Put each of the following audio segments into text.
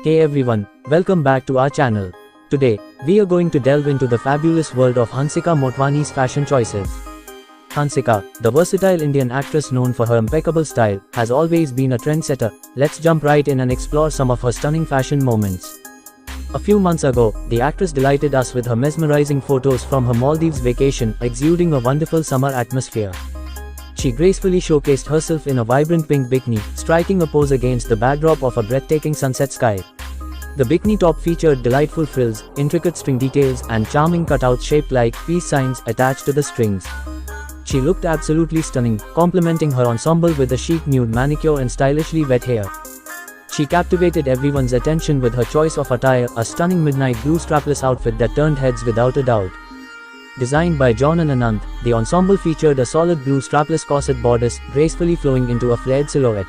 Hey everyone, welcome back to our channel. Today, we are going to delve into the fabulous world of Hansika Motwani's fashion choices. Hansika, the versatile Indian actress known for her impeccable style, has always been a trendsetter. Let's jump right in and explore some of her stunning fashion moments. A few months ago, the actress delighted us with her mesmerizing photos from her Maldives vacation, exuding a wonderful summer atmosphere. She gracefully showcased herself in a vibrant pink bikini, striking a pose against the backdrop of a breathtaking sunset sky. The bikini top featured delightful frills, intricate string details, and charming cutouts shaped like peace signs attached to the strings. She looked absolutely stunning, complementing her ensemble with a chic nude manicure and stylishly wet hair. She captivated everyone's attention with her choice of attire, a stunning midnight blue strapless outfit that turned heads without a doubt. Designed by John and Anand, the ensemble featured a solid blue strapless corset bodice, gracefully flowing into a flared silhouette.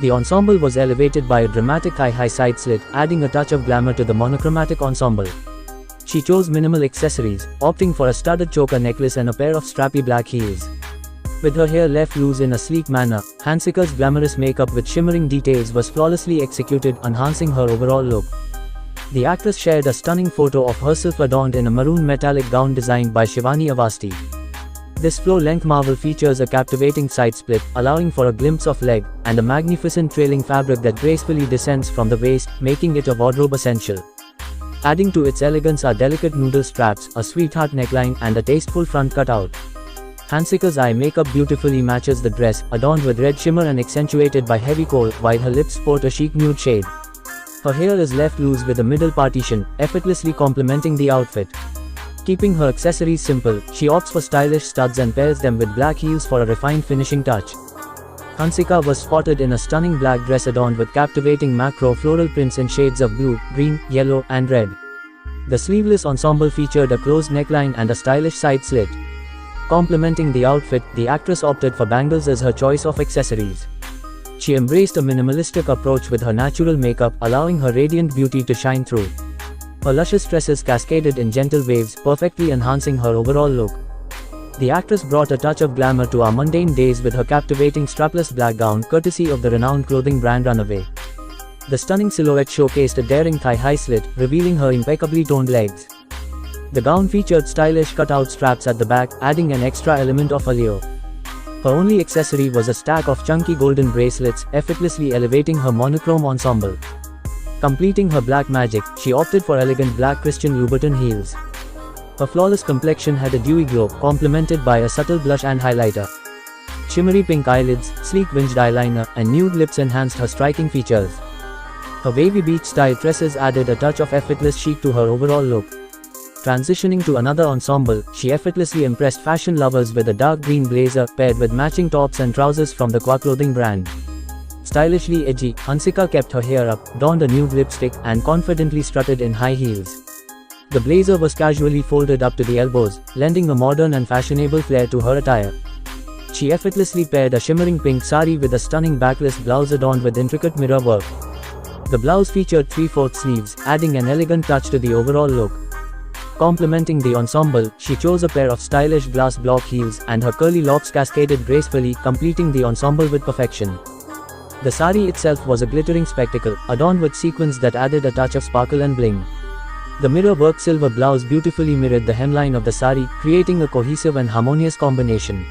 The ensemble was elevated by a dramatic high side slit, adding a touch of glamour to the monochromatic ensemble. She chose minimal accessories, opting for a studded choker necklace and a pair of strappy black heels. With her hair left loose in a sleek manner, Hansika's glamorous makeup with shimmering details was flawlessly executed, enhancing her overall look. The actress shared a stunning photo of herself adorned in a maroon metallic gown designed by Shivani Avasti. This floor-length marvel features a captivating side split, allowing for a glimpse of leg, and a magnificent trailing fabric that gracefully descends from the waist, making it a wardrobe essential. Adding to its elegance are delicate noodle straps, a sweetheart neckline, and a tasteful front cutout. Hansika's eye makeup beautifully matches the dress, adorned with red shimmer and accentuated by heavy kohl, while her lips sport a chic nude shade. Her hair is left loose with a middle partition, effortlessly complementing the outfit. Keeping her accessories simple, she opts for stylish studs and pairs them with black heels for a refined finishing touch. Hansika was spotted in a stunning black dress adorned with captivating macro floral prints in shades of blue, green, yellow, and red. The sleeveless ensemble featured a closed neckline and a stylish side slit. Complementing the outfit, the actress opted for bangles as her choice of accessories. She embraced a minimalistic approach with her natural makeup, allowing her radiant beauty to shine through. Her luscious tresses cascaded in gentle waves, perfectly enhancing her overall look. The actress brought a touch of glamour to our mundane days with her captivating strapless black gown, courtesy of the renowned clothing brand Runaway. The stunning silhouette showcased a daring thigh-high slit, revealing her impeccably toned legs. The gown featured stylish cutout straps at the back, adding an extra element of allure. Her only accessory was a stack of chunky golden bracelets, effortlessly elevating her monochrome ensemble. Completing her black magic, she opted for elegant black Christian Louboutin heels. Her flawless complexion had a dewy glow, complemented by a subtle blush and highlighter. Shimmery pink eyelids, sleek winged eyeliner, and nude lips enhanced her striking features. Her wavy beach-style tresses added a touch of effortless chic to her overall look. Transitioning to another ensemble, she effortlessly impressed fashion lovers with a dark green blazer, paired with matching tops and trousers from the Qua clothing brand. Stylishly edgy, Hansika kept her hair up, donned a nude lipstick, and confidently strutted in high heels. The blazer was casually folded up to the elbows, lending a modern and fashionable flair to her attire. She effortlessly paired a shimmering pink sari with a stunning backless blouse adorned with intricate mirror work. The blouse featured 3/4 sleeves, adding an elegant touch to the overall look. Complementing the ensemble, she chose a pair of stylish glass block heels, and her curly locks cascaded gracefully, completing the ensemble with perfection. The sari itself was a glittering spectacle, adorned with sequins that added a touch of sparkle and bling. The mirror-work silver blouse beautifully mirrored the hemline of the sari, creating a cohesive and harmonious combination.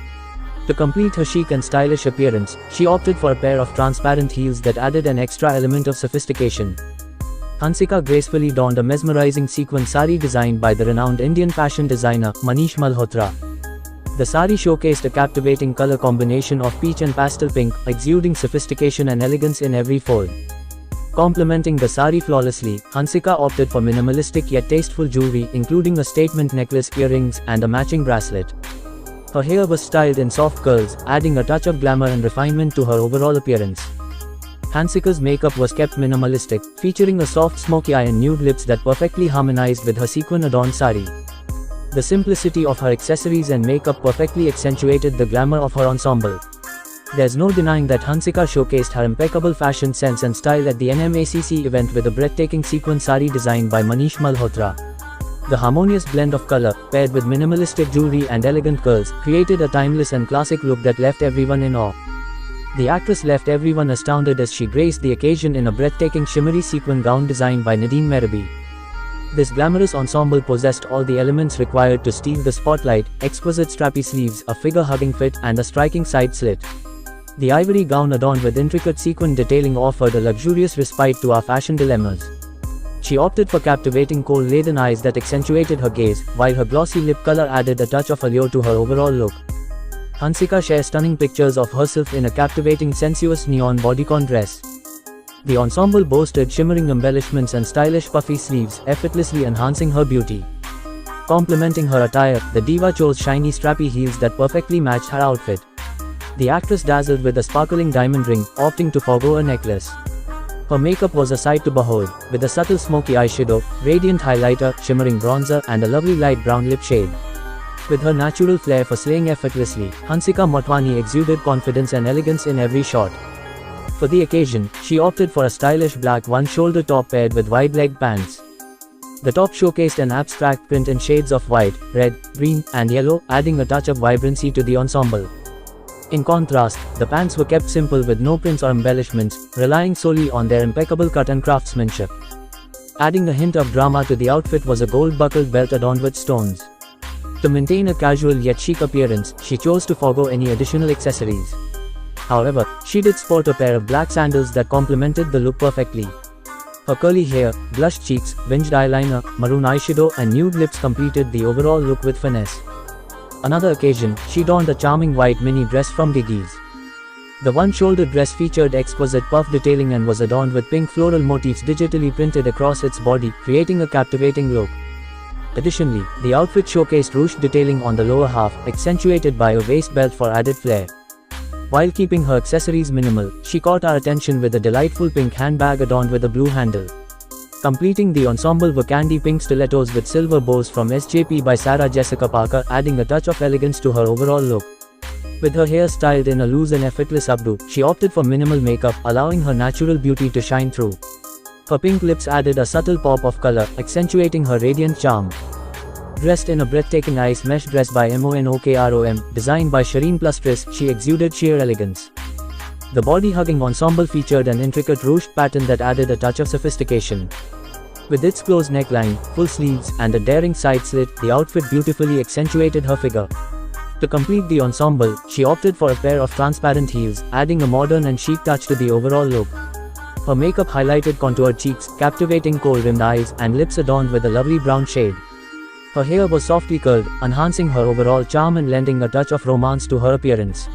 To complete her chic and stylish appearance, she opted for a pair of transparent heels that added an extra element of sophistication. Hansika gracefully donned a mesmerizing sequin sari designed by the renowned Indian fashion designer, Manish Malhotra. The sari showcased a captivating color combination of peach and pastel pink, exuding sophistication and elegance in every fold. Complementing the sari flawlessly, Hansika opted for minimalistic yet tasteful jewelry, including a statement necklace, earrings, and a matching bracelet. Her hair was styled in soft curls, adding a touch of glamour and refinement to her overall appearance. Hansika's makeup was kept minimalistic, featuring a soft smoky eye and nude lips that perfectly harmonized with her sequin-adorned sari. The simplicity of her accessories and makeup perfectly accentuated the glamour of her ensemble. There's no denying that Hansika showcased her impeccable fashion sense and style at the NMACC event with a breathtaking sequin sari designed by Manish Malhotra. The harmonious blend of color, paired with minimalistic jewelry and elegant curls, created a timeless and classic look that left everyone in awe. The actress left everyone astounded as she graced the occasion in a breathtaking shimmery sequin gown designed by Nadine Merabi. This glamorous ensemble possessed all the elements required to steal the spotlight: exquisite strappy sleeves, a figure-hugging fit, and a striking side slit. The ivory gown adorned with intricate sequin detailing offered a luxurious respite to our fashion dilemmas. She opted for captivating kohl-laden eyes that accentuated her gaze, while her glossy lip color added a touch of allure to her overall look. Hansika shares stunning pictures of herself in a captivating sensuous neon bodycon dress. The ensemble boasted shimmering embellishments and stylish puffy sleeves, effortlessly enhancing her beauty. Complementing her attire, the diva chose shiny strappy heels that perfectly matched her outfit. The actress dazzled with a sparkling diamond ring, opting to forgo a necklace. Her makeup was a sight to behold, with a subtle smoky eyeshadow, radiant highlighter, shimmering bronzer, and a lovely light brown lip shade. With her natural flair for slaying effortlessly, Hansika Motwani exuded confidence and elegance in every shot. For the occasion, she opted for a stylish black one-shoulder top paired with wide-leg pants. The top showcased an abstract print in shades of white, red, green, and yellow, adding a touch of vibrancy to the ensemble. In contrast, the pants were kept simple with no prints or embellishments, relying solely on their impeccable cut and craftsmanship. Adding a hint of drama to the outfit was a gold-buckled belt adorned with stones. To maintain a casual yet chic appearance, she chose to forgo any additional accessories. However, she did sport a pair of black sandals that complemented the look perfectly. Her curly hair, blushed cheeks, winged eyeliner, maroon eyeshadow, and nude lips completed the overall look with finesse. Another occasion, she donned a charming white mini dress from Giggi's. The one-shouldered dress featured exquisite puff detailing and was adorned with pink floral motifs digitally printed across its body, creating a captivating look. Additionally, the outfit showcased ruched detailing on the lower half, accentuated by a waist belt for added flair. While keeping her accessories minimal, she caught our attention with a delightful pink handbag adorned with a blue handle. Completing the ensemble were candy pink stilettos with silver bows from SJP by Sarah Jessica Parker, adding a touch of elegance to her overall look. With her hair styled in a loose and effortless updo, she opted for minimal makeup, allowing her natural beauty to shine through. Her pink lips added a subtle pop of color, accentuating her radiant charm. Dressed in a breathtaking ice mesh dress by Monokrom, designed by Shireen Plustris, she exuded sheer elegance. The body-hugging ensemble featured an intricate ruched pattern that added a touch of sophistication. With its closed neckline, full sleeves, and a daring side slit, the outfit beautifully accentuated her figure. To complete the ensemble, she opted for a pair of transparent heels, adding a modern and chic touch to the overall look. Her makeup highlighted contoured cheeks, captivating kohl-rimmed eyes, and lips adorned with a lovely brown shade. Her hair was softly curled, enhancing her overall charm and lending a touch of romance to her appearance.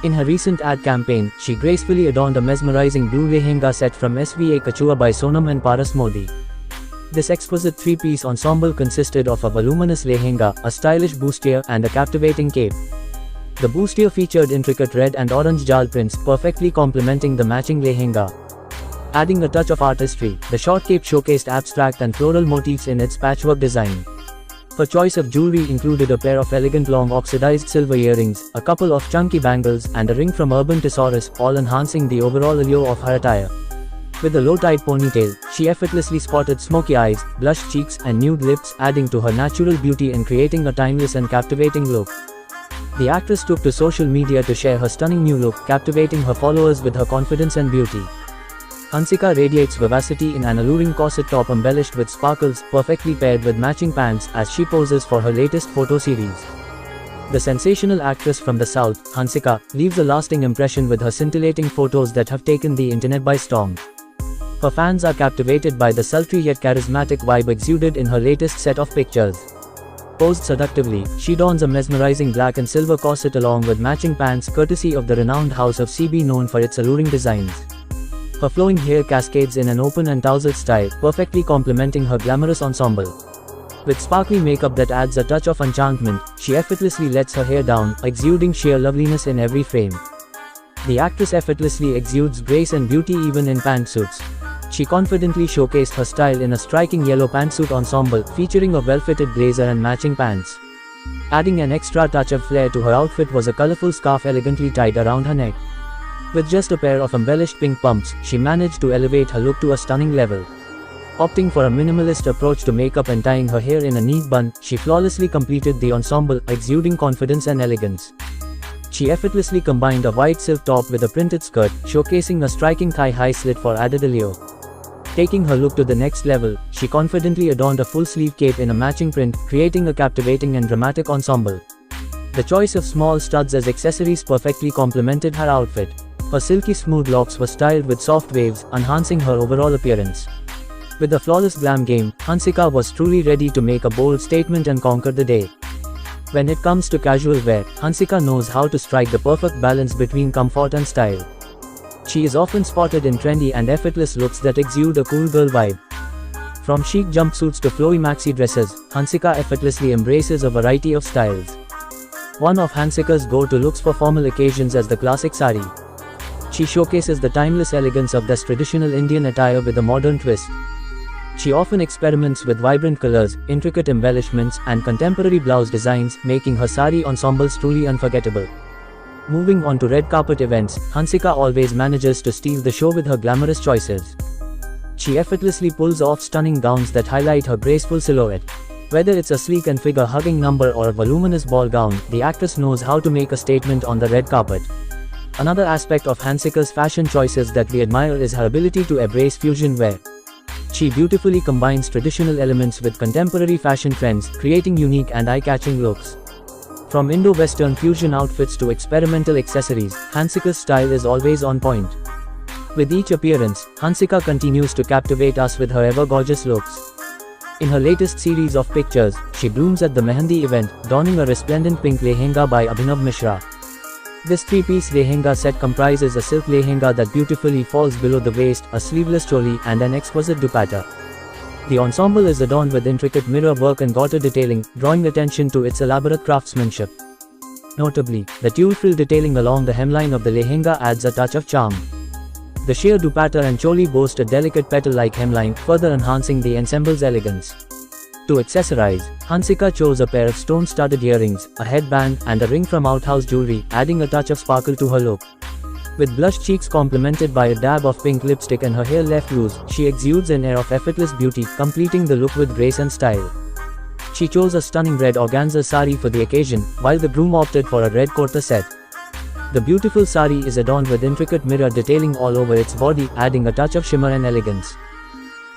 In her recent ad campaign, she gracefully adorned a mesmerizing blue lehenga set from SVA Kachua by Sonam and Paras Modi. This exquisite three-piece ensemble consisted of a voluminous lehenga, a stylish bustier, and a captivating cape. The bustier featured intricate red and orange jal prints, perfectly complementing the matching lehenga. Adding a touch of artistry, the short cape showcased abstract and floral motifs in its patchwork design. Her choice of jewelry included a pair of elegant long oxidized silver earrings, a couple of chunky bangles, and a ring from Urban Thesaurus, all enhancing the overall allure of her attire. With a low-tied ponytail, she effortlessly spotted smoky eyes, blushed cheeks, and nude lips, adding to her natural beauty and creating a timeless and captivating look. The actress took to social media to share her stunning new look, captivating her followers with her confidence and beauty. Hansika radiates vivacity in an alluring corset top embellished with sparkles, perfectly paired with matching pants, as she poses for her latest photo series. The sensational actress from the South, Hansika, leaves a lasting impression with her scintillating photos that have taken the internet by storm. Her fans are captivated by the sultry yet charismatic vibe exuded in her latest set of pictures. Posed seductively, she dons a mesmerizing black and silver corset along with matching pants courtesy of the renowned house of CB known for its alluring designs. Her flowing hair cascades in an open and tousled style, perfectly complementing her glamorous ensemble. With sparkly makeup that adds a touch of enchantment, she effortlessly lets her hair down, exuding sheer loveliness in every frame. The actress effortlessly exudes grace and beauty even in pantsuits. She confidently showcased her style in a striking yellow pantsuit ensemble, featuring a well-fitted blazer and matching pants. Adding an extra touch of flair to her outfit was a colorful scarf elegantly tied around her neck. With just a pair of embellished pink pumps, she managed to elevate her look to a stunning level. Opting for a minimalist approach to makeup and tying her hair in a neat bun, she flawlessly completed the ensemble, exuding confidence and elegance. She effortlessly combined a white silk top with a printed skirt, showcasing a striking thigh-high slit for added allure. Taking her look to the next level, she confidently adorned a full-sleeve cape in a matching print, creating a captivating and dramatic ensemble. The choice of small studs as accessories perfectly complemented her outfit. Her silky smooth locks were styled with soft waves, enhancing her overall appearance. With a flawless glam game, Hansika was truly ready to make a bold statement and conquer the day. When it comes to casual wear, Hansika knows how to strike the perfect balance between comfort and style. She is often spotted in trendy and effortless looks that exude a cool girl vibe. From chic jumpsuits to flowy maxi dresses, Hansika effortlessly embraces a variety of styles. One of Hansika's go-to looks for formal occasions is the classic sari. She showcases the timeless elegance of this traditional Indian attire with a modern twist. She often experiments with vibrant colors, intricate embellishments, and contemporary blouse designs, making her sari ensembles truly unforgettable. Moving on to red carpet events, Hansika always manages to steal the show with her glamorous choices. She effortlessly pulls off stunning gowns that highlight her graceful silhouette. Whether it's a sleek and figure-hugging number or a voluminous ball gown, the actress knows how to make a statement on the red carpet. Another aspect of Hansika's fashion choices that we admire is her ability to embrace fusion wear. She beautifully combines traditional elements with contemporary fashion trends, creating unique and eye-catching looks. From Indo-Western fusion outfits to experimental accessories, Hansika's style is always on point. With each appearance, Hansika continues to captivate us with her ever-gorgeous looks. In her latest series of pictures, she blooms at the Mehendi event, donning a resplendent pink lehenga by Abhinav Mishra. This three-piece lehenga set comprises a silk lehenga that beautifully falls below the waist, a sleeveless choli, and an exquisite dupatta. The ensemble is adorned with intricate mirror work and garter detailing, drawing attention to its elaborate craftsmanship. Notably, the tulle frill detailing along the hemline of the lehenga adds a touch of charm. The sheer dupatta and choli boast a delicate petal-like hemline, further enhancing the ensemble's elegance. To accessorize, Hansika chose a pair of stone-studded earrings, a headband, and a ring from Outhouse Jewelry, adding a touch of sparkle to her look. With blushed cheeks complemented by a dab of pink lipstick and her hair left loose, she exudes an air of effortless beauty, completing the look with grace and style. She chose a stunning red organza sari for the occasion, while the groom opted for a red kurta set. The beautiful sari is adorned with intricate mirror detailing all over its body, adding a touch of shimmer and elegance.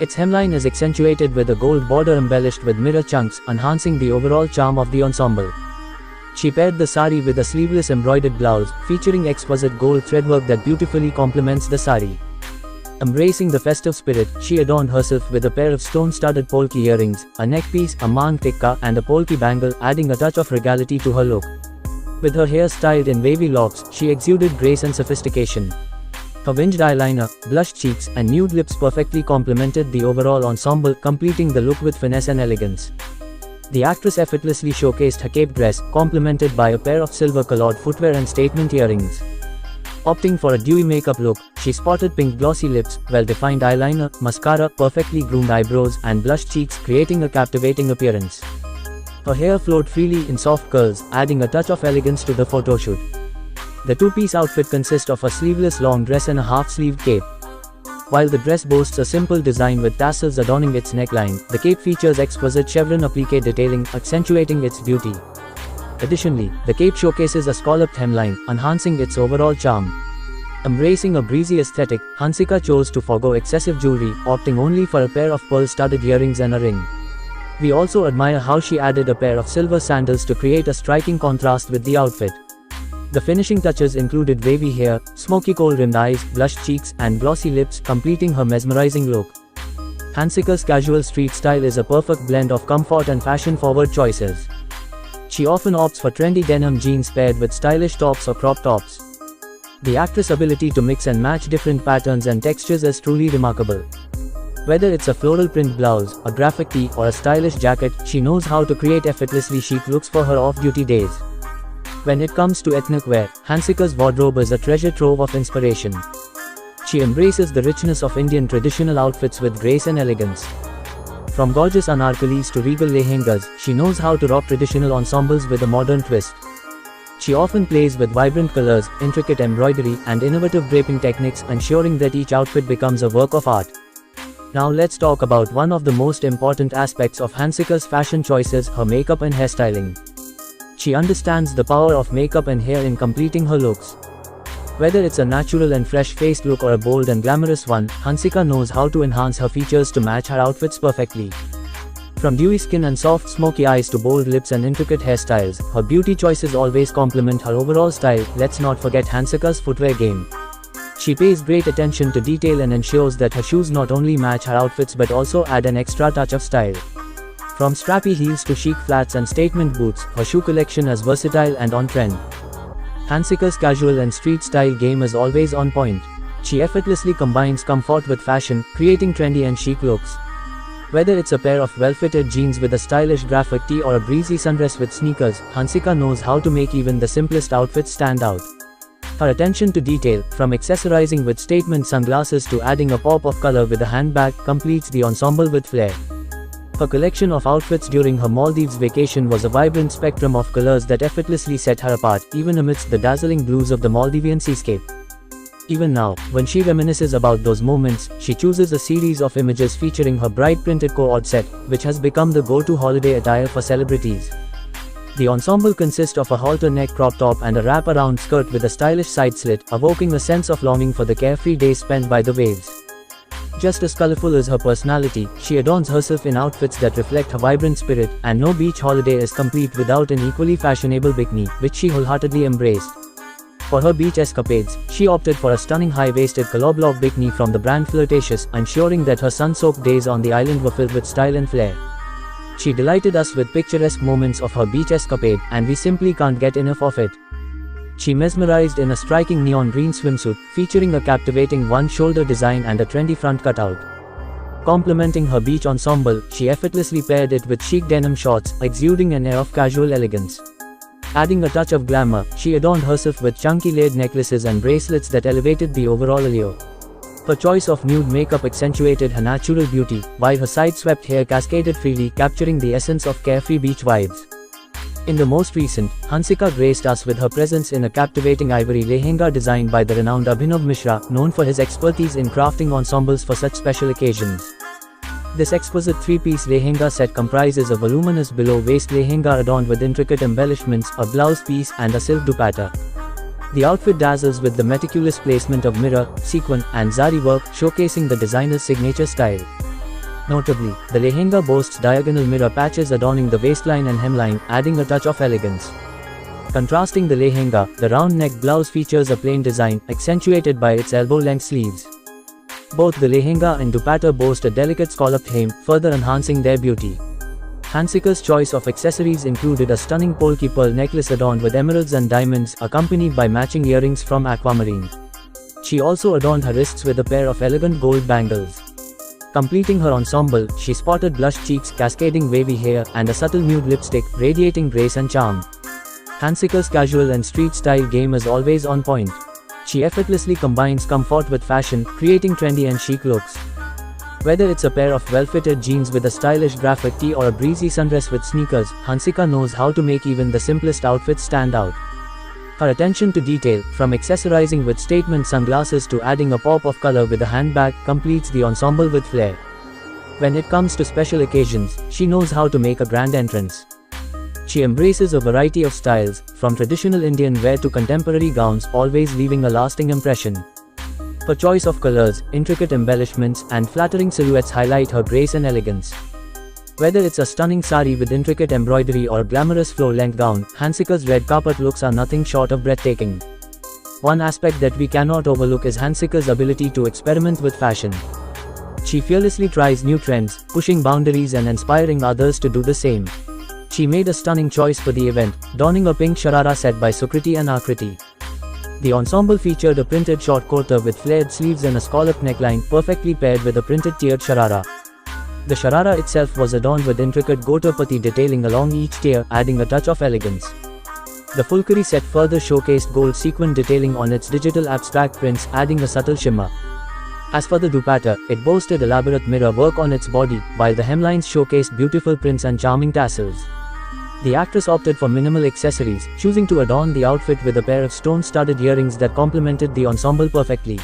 Its hemline is accentuated with a gold border embellished with mirror chunks, enhancing the overall charm of the ensemble. She paired the sari with a sleeveless embroidered blouse, featuring exquisite gold threadwork that beautifully complements the sari. Embracing the festive spirit, she adorned herself with a pair of stone-studded polki earrings, a neckpiece, a mang tikka, and a polki bangle, adding a touch of regality to her look. With her hair styled in wavy locks, she exuded grace and sophistication. Her winged eyeliner, blushed cheeks, and nude lips perfectly complemented the overall ensemble, completing the look with finesse and elegance. The actress effortlessly showcased her cape dress, complemented by a pair of silver-colored footwear and statement earrings. Opting for a dewy makeup look, she sported pink glossy lips, well-defined eyeliner, mascara, perfectly groomed eyebrows, and blushed cheeks, creating a captivating appearance. Her hair flowed freely in soft curls, adding a touch of elegance to the photoshoot. The two-piece outfit consists of a sleeveless long dress and a half-sleeved cape. While the dress boasts a simple design with tassels adorning its neckline, the cape features exquisite chevron applique detailing, accentuating its beauty. Additionally, the cape showcases a scalloped hemline, enhancing its overall charm. Embracing a breezy aesthetic, Hansika chose to forgo excessive jewelry, opting only for a pair of pearl-studded earrings and a ring. We also admire how she added a pair of silver sandals to create a striking contrast with the outfit. The finishing touches included wavy hair, smoky kohl-rimmed eyes, blushed cheeks, and glossy lips, completing her mesmerizing look. Hansika's casual street style is a perfect blend of comfort and fashion-forward choices. She often opts for trendy denim jeans paired with stylish tops or crop tops. The actress' ability to mix and match different patterns and textures is truly remarkable. Whether it's a floral print blouse, a graphic tee, or a stylish jacket, she knows how to create effortlessly chic looks for her off-duty days. When it comes to ethnic wear, Hansika's wardrobe is a treasure trove of inspiration. She embraces the richness of Indian traditional outfits with grace and elegance. From gorgeous anarkalis to regal lehengas, she knows how to rock traditional ensembles with a modern twist. She often plays with vibrant colors, intricate embroidery, and innovative draping techniques, ensuring that each outfit becomes a work of art. Now let's talk about one of the most important aspects of Hansika's fashion choices, her makeup and hairstyling. She understands the power of makeup and hair in completing her looks. Whether it's a natural and fresh-faced look or a bold and glamorous one, Hansika knows how to enhance her features to match her outfits perfectly. From dewy skin and soft smoky eyes to bold lips and intricate hairstyles, her beauty choices always complement her overall style. Let's not forget Hansika's footwear game. She pays great attention to detail and ensures that her shoes not only match her outfits but also add an extra touch of style. From strappy heels to chic flats and statement boots, her shoe collection is versatile and on trend. Hansika's casual and street style game is always on point. She effortlessly combines comfort with fashion, creating trendy and chic looks. Whether it's a pair of well-fitted jeans with a stylish graphic tee or a breezy sundress with sneakers, Hansika knows how to make even the simplest outfits stand out. Her attention to detail, from accessorizing with statement sunglasses to adding a pop of color with a handbag, completes the ensemble with flair. Her collection of outfits during her Maldives vacation was a vibrant spectrum of colors that effortlessly set her apart, even amidst the dazzling blues of the Maldivian seascape. Even now, when she reminisces about those moments, she chooses a series of images featuring her bright printed co-ord set, which has become the go-to holiday attire for celebrities. The ensemble consists of a halter neck crop top and a wrap-around skirt with a stylish side slit, evoking a sense of longing for the carefree days spent by the waves. Just as colorful as her personality, she adorns herself in outfits that reflect her vibrant spirit, and no beach holiday is complete without an equally fashionable bikini, which she wholeheartedly embraced. For her beach escapades, she opted for a stunning high-waisted color block bikini from the brand Flirtatious, ensuring that her sun-soaked days on the island were filled with style and flair. She delighted us with picturesque moments of her beach escapade, and we simply can't get enough of it. She mesmerized in a striking neon green swimsuit, featuring a captivating one-shoulder design and a trendy front cutout. Complementing her beach ensemble, she effortlessly paired it with chic denim shorts, exuding an air of casual elegance. Adding a touch of glamour, she adorned herself with chunky layered necklaces and bracelets that elevated the overall allure. Her choice of nude makeup accentuated her natural beauty, while her side-swept hair cascaded freely, capturing the essence of carefree beach vibes. In the most recent, Hansika graced us with her presence in a captivating ivory lehenga designed by the renowned Abhinav Mishra, known for his expertise in crafting ensembles for such special occasions. This exquisite three-piece lehenga set comprises a voluminous below-waist lehenga adorned with intricate embellishments, a blouse piece, and a silk dupatta. The outfit dazzles with the meticulous placement of mirror, sequin, and zari work, showcasing the designer's signature style. Notably, the lehenga boasts diagonal mirror patches adorning the waistline and hemline, adding a touch of elegance. Contrasting the lehenga, the round-neck blouse features a plain design, accentuated by its elbow-length sleeves. Both the lehenga and dupatta boast a delicate scalloped hem, further enhancing their beauty. Hansika's choice of accessories included a stunning polki pearl necklace adorned with emeralds and diamonds, accompanied by matching earrings from aquamarine. She also adorned her wrists with a pair of elegant gold bangles. Completing her ensemble, she sported blush cheeks, cascading wavy hair, and a subtle nude lipstick, radiating grace and charm. Hansika's casual and street style game is always on point. She effortlessly combines comfort with fashion, creating trendy and chic looks. Whether it's a pair of well-fitted jeans with a stylish graphic tee or a breezy sundress with sneakers, Hansika knows how to make even the simplest outfits stand out. Her attention to detail, from accessorizing with statement sunglasses to adding a pop of color with a handbag, completes the ensemble with flair. When it comes to special occasions, she knows how to make a grand entrance. She embraces a variety of styles, from traditional Indian wear to contemporary gowns, always leaving a lasting impression. Her choice of colors, intricate embellishments, and flattering silhouettes highlight her grace and elegance. Whether it's a stunning sari with intricate embroidery or a glamorous floor-length gown, Hansika's red carpet looks are nothing short of breathtaking. One aspect that we cannot overlook is Hansika's ability to experiment with fashion. She fearlessly tries new trends, pushing boundaries and inspiring others to do the same. She made a stunning choice for the event, donning a pink sharara set by Sukriti and Akriti. The ensemble featured a printed short kurta with flared sleeves and a scalloped neckline, perfectly paired with a printed tiered sharara. The sharara itself was adorned with intricate gotapati detailing along each tier, adding a touch of elegance. The fulkari set further showcased gold sequin detailing on its digital abstract prints, adding a subtle shimmer. As for the dupatta, it boasted elaborate mirror work on its body, while the hemlines showcased beautiful prints and charming tassels. The actress opted for minimal accessories, choosing to adorn the outfit with a pair of stone-studded earrings that complemented the ensemble perfectly.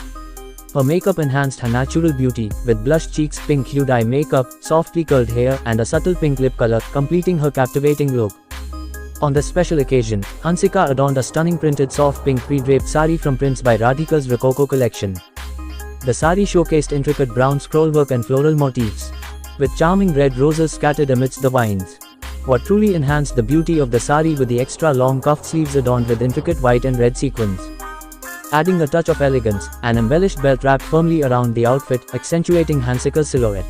Her makeup enhanced her natural beauty, with blush cheeks, pink-hued eye makeup, softly curled hair, and a subtle pink lip color, completing her captivating look. On this special occasion, Hansika adorned a stunning printed soft pink pre-draped sari from prints by Radhika's Rococo collection. The sari showcased intricate brown scrollwork and floral motifs, with charming red roses scattered amidst the vines. What truly enhanced the beauty of the sari with the extra long cuffed sleeves adorned with intricate white and red sequins. Adding a touch of elegance, an embellished belt wrapped firmly around the outfit, accentuating Hansika's silhouette.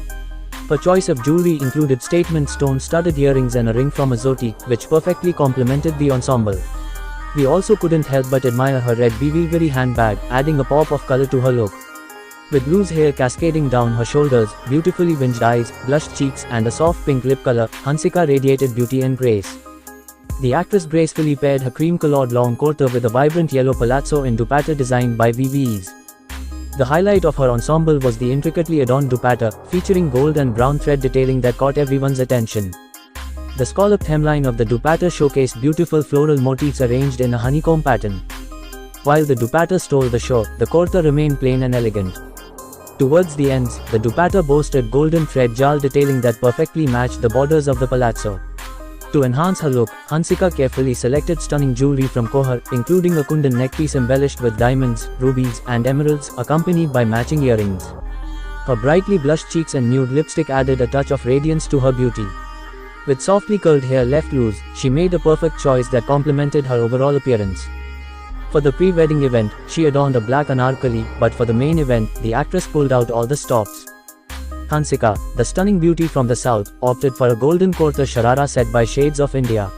Her choice of jewelry included statement stone-studded earrings and a ring from Motwani, which perfectly complemented the ensemble. We also couldn't help but admire her red bewildery handbag, adding a pop of color to her look. With loose hair cascading down her shoulders, beautifully winged eyes, blushed cheeks, and a soft pink lip color, Hansika radiated beauty and grace. The actress gracefully paired her cream-colored long kurta with a vibrant yellow palazzo in dupatta designed by VVEs. The highlight of her ensemble was the intricately adorned dupatta, featuring gold and brown thread detailing that caught everyone's attention. The scalloped hemline of the dupatta showcased beautiful floral motifs arranged in a honeycomb pattern. While the dupatta stole the show, the kurta remained plain and elegant. Towards the ends, the dupatta boasted golden thread jal detailing that perfectly matched the borders of the palazzo. To enhance her look, Hansika carefully selected stunning jewelry from Kohar, including a kundan neckpiece embellished with diamonds, rubies, and emeralds, accompanied by matching earrings. Her brightly blushed cheeks and nude lipstick added a touch of radiance to her beauty. With softly curled hair left loose, she made a perfect choice that complemented her overall appearance. For the pre-wedding event, she adorned a black anarkali, but for the main event, the actress pulled out all the stops. Hansika, the stunning beauty from the south, opted for a golden kurta sharara set by Shades of India.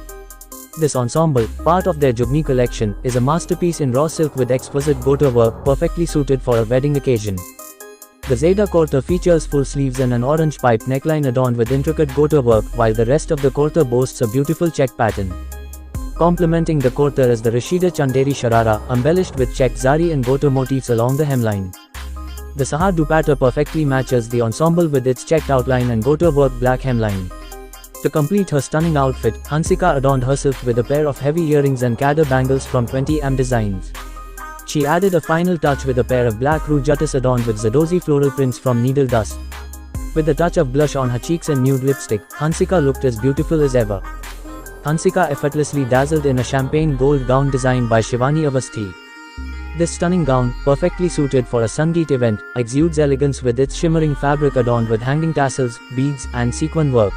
This ensemble, part of their Jugni collection, is a masterpiece in raw silk with exquisite gota work perfectly suited for a wedding occasion. The Zeda kurta features full sleeves and an orange pipe neckline adorned with intricate gota work, while the rest of the kurta boasts a beautiful check pattern. Complementing the kurta is the Rashida Chanderi sharara, embellished with checked zari and gota motifs along the hemline. The Sahar dupatta perfectly matches the ensemble with its checked outline and gota work black hemline. To complete her stunning outfit, Hansika adorned herself with a pair of heavy earrings and cadar bangles from 20M Designs. She added a final touch with a pair of black rujatas adorned with Zadozi floral prints from Needle Dust. With a touch of blush on her cheeks and nude lipstick, Hansika looked as beautiful as ever. Hansika effortlessly dazzled in a champagne gold gown designed by Shivani Avasthi. This stunning gown, perfectly suited for a Sangeet event, exudes elegance with its shimmering fabric adorned with hanging tassels, beads, and sequin work.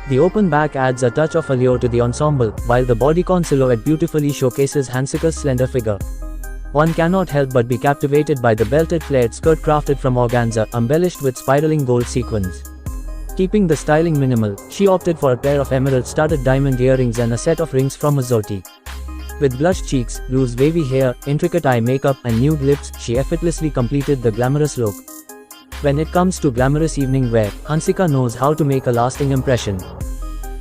The open back adds a touch of allure to the ensemble, while the bodycon silhouette beautifully showcases Hansika's slender figure. One cannot help but be captivated by the belted flared skirt crafted from organza, embellished with spiraling gold sequins. Keeping the styling minimal, she opted for a pair of emerald-studded diamond earrings and a set of rings from Motwani. With blushed cheeks, loose wavy hair, intricate eye makeup, and nude lips, she effortlessly completed the glamorous look. When it comes to glamorous evening wear, Hansika knows how to make a lasting impression.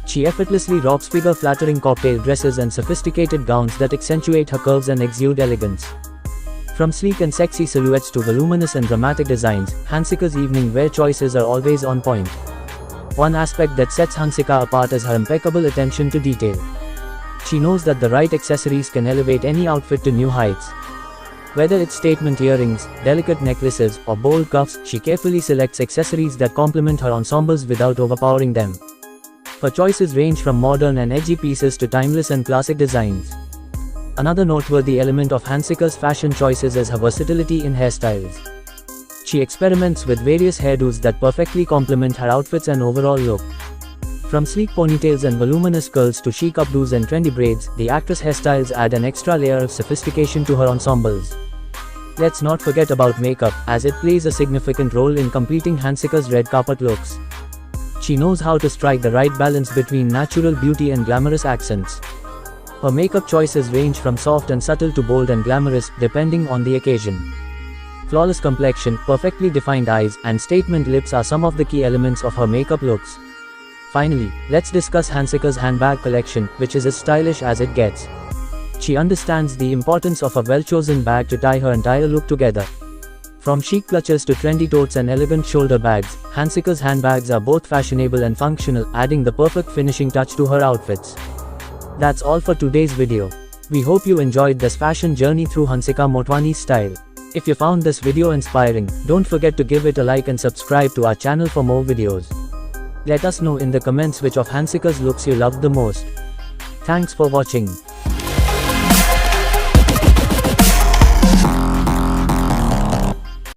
She effortlessly rocks figure-flattering cocktail dresses and sophisticated gowns that accentuate her curves and exude elegance. From sleek and sexy silhouettes to voluminous and dramatic designs, Hansika's evening wear choices are always on point. One aspect that sets Hansika apart is her impeccable attention to detail. She knows that the right accessories can elevate any outfit to new heights. Whether it's statement earrings, delicate necklaces, or bold cuffs, she carefully selects accessories that complement her ensembles without overpowering them. Her choices range from modern and edgy pieces to timeless and classic designs. Another noteworthy element of Hansika's fashion choices is her versatility in hairstyles. She experiments with various hairdos that perfectly complement her outfits and overall look. From sleek ponytails and voluminous curls to chic updos and trendy braids, the actress' hairstyles add an extra layer of sophistication to her ensembles. Let's not forget about makeup, as it plays a significant role in completing Hansika's red carpet looks. She knows how to strike the right balance between natural beauty and glamorous accents. Her makeup choices range from soft and subtle to bold and glamorous, depending on the occasion. Flawless complexion, perfectly defined eyes, and statement lips are some of the key elements of her makeup looks. Finally, let's discuss Hansika's handbag collection, which is as stylish as it gets. She understands the importance of a well-chosen bag to tie her entire look together. From chic clutches to trendy totes and elegant shoulder bags, Hansika's handbags are both fashionable and functional, adding the perfect finishing touch to her outfits. That's all for today's video. We hope you enjoyed this fashion journey through Hansika Motwani's style. If you found this video inspiring, don't forget to give it a like and subscribe to our channel for more videos. Let us know in the comments which of Hansika's looks you loved the most. Thanks for watching.